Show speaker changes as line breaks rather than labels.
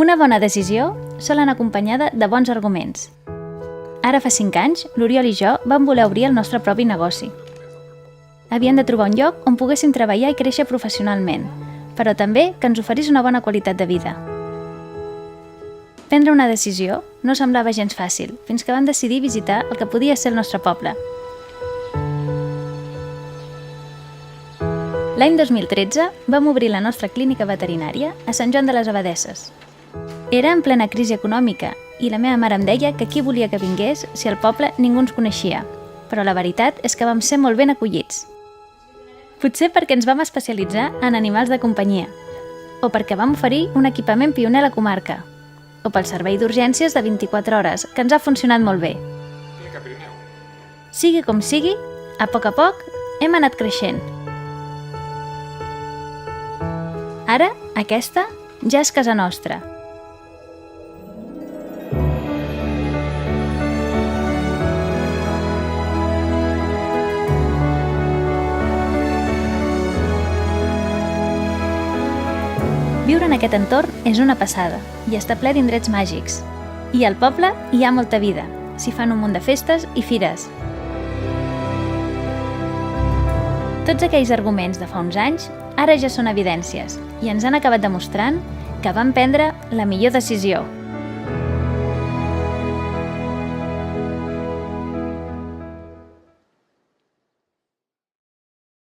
Una bona decisió sol anar acompanyada de bons arguments. Ara fa 5 anys, l'Oriol i jo vam voler obrir el nostre propi negoci. Havien de trobar un lloc on poguéssim treballar i créixer professionalment, però també que ens oferís una bona qualitat de vida. Prendre una decisió no semblava gens fàcil, fins que vam decidir visitar el que podia ser el nostre poble. L'any 2013 vam obrir la nostra clínica veterinària a Sant Joan de les Abadesses. Era en plena crisi econòmica i la meva mare em deia que qui volia que vingués si al poble ningú ens coneixia, però la veritat és que vam ser molt ben acollits. Potser perquè ens vam especialitzar en animals de companyia, o perquè vam oferir un equipament pioner a la comarca, o pel servei d'urgències de 24 hores, que ens ha funcionat molt bé. Sigui com sigui, a poc hem anat creixent. Ara, aquesta ja és casa nostra. Viure en aquest entorn és una passada i està ple d'indrets màgics. I al poble hi ha molta vida, s'hi fan un munt de festes i fires. Tots aquells arguments de fa uns anys ara ja són evidències i ens han acabat demostrant que vam prendre la millor decisió.